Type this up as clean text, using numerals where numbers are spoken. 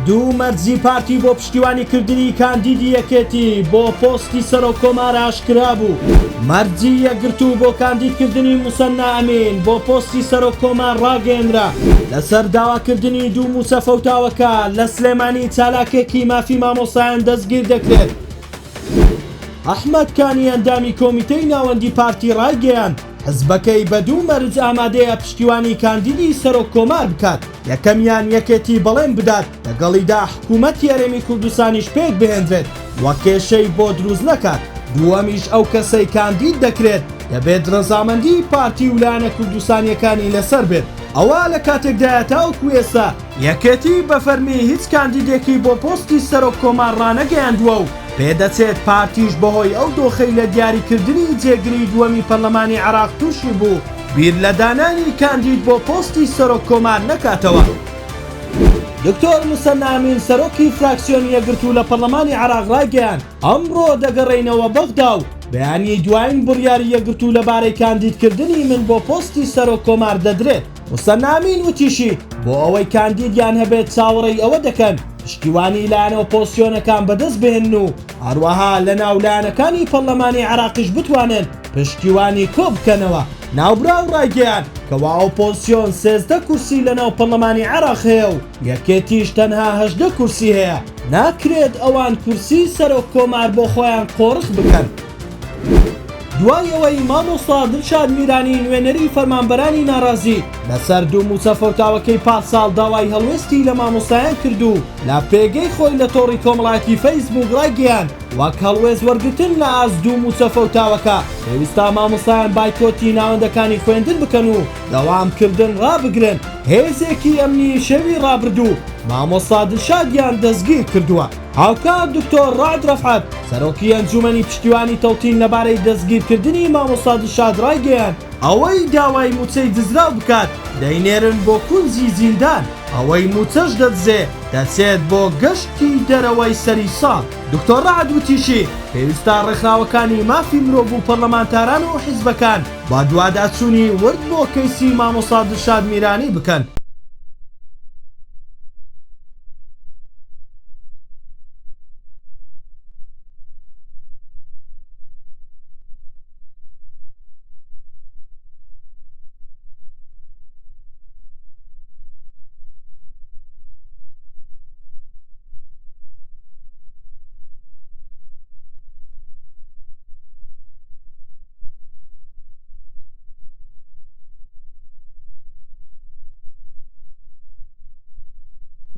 دوو مەرجی پارتی بۆ پشتیوانیکردنی کاندیدی یەکێتی بۆ پۆستی سەرۆکۆمار ئاشکرا بوو. مەرجی یەکگرتوو بۆ کاندیدکردنی موسەنا ئەمین بۆ پۆستی سەرۆکۆمار ڕاگەیەنرا لەسەر داواکردنی دوو موچە فەوتاوەکە لە سلێمانی چالاکێکی مافی مامۆسایان دەستگیر دەکرێت. ئەحمەد کانی ئەندامی کۆمیتەی ناوەندی پارتی ڕاگەیاند حزبەکەی بە دوو مەرج ئامادەیە پشتیوانی کاندیدی سەرۆککۆمار بکات. یەکەمیان یەکێتی بەڵێن بدات لەگەڵیدا حکوومەتی هەرێمی کوردستانیش پێک بهێنرێت وە کێشەی بۆ دروست نەکات. دووەمیش ئەو کەسەی کاندید دەکرێت دەبێت ڕەزامەندی پارتی و لایەنە کوردستانیەکانی لەسەر بێت. ئەوە لە کاتێکدایە تاوەکو ئێستا یەکێتی بە فەرمی هیچ کاندیدێکی بۆ پۆستی سەرۆککۆمار ڕانەگەیاندووە و پێدەچێت پارتیش بەهۆی ئەو دۆخەی لە دیاریکردنی جێگری دووەمی پەرلەمانی عێراق تووشی بوو بیر لە دانانی کاندید بۆ پۆستی سەرۆککۆمار نەکاتەوە. دکتۆر موسەنا ئەمین سەرۆکی فراکسیۆنی یەکگرتوو لە پەرلەمانی عێراق ڕاگەیاند ئەمڕۆ دەگەڕێینەوە بەغدا و بەیانی دوایین بڕیاری یەکگرتوو لەبارەی کاندیدکردنی من بۆ پۆستی سەرۆککۆمار دەدرێت. موسەنا ئەمین وتیشی بۆ ئەوەی کاندیدیان هەبێت چاوەڕێی ئەوە دەکەن پشتیوانی لایەنە ئۆپۆزسیۆنەکان بەدەست بهێن و هەروەها لە ناو لایەنەکانی پەرلەمانی عێراقیش بتوانن پشتیوانی کۆ بکەنەوە. ناوبراو ڕاگەیاند کەوا ئۆپۆزسیۆن 13 کورسی لە ناو پەرلەمانی عێراق هەیە و یەکێتیش تەنها 18 کورسی هەیە. ناکرێت ئەوان کورسی سەرۆککۆمار بۆ خۆیان قۆڕخ بکەن. دوای ئەوەی مامۆستا دڵشاد میرانی نوێنەری فەرمانبەرانی ناڕازی لەسەر دوو موچە فەوتاوەکەی پارساڵ داوای هەڵوێستی لە مامۆستایان کردو لە پێگەی خۆی لە تۆڕی کۆمەڵایەتی فەیسبووک ڕاگەیاند وەک هەڵوێز وەرگتن لە ئاست دوو موچە فەوتاوەکە پێویستە مامۆستایان بایکۆتی ناوەندەکانی خوێندن بکەن و دەوامکردن ڕابگرن. هێزێکی ئەمنی شەوی ڕابردوو مامۆستا دڵشادیان دەستگیر کردووە. هاوکات دکتۆر ڕەعد ڕەفعەت سەرۆکی ئەنجومەنی پشتیوانی تەوتین لەبارەی دەستگیرکردنی مامۆستا دڵشاد ڕاگەیاند ئەوەی داوای موچەی دزراو بکات دەینێرن بۆ کونجی زیندان، ئەوەی موچەش دەدزێ دەچێت بۆ گەشتی دەرەوەی سەری ساڵ. دکتۆر ڕەعد وتیشی پێویستە ڕێکخراوەکانی مافی مرۆڤ و پەرلەمانتاران و حیزبەکان با دوواداچوونی ورد بۆ کەیسی مامۆستا دڵشاد میرانی بکەن.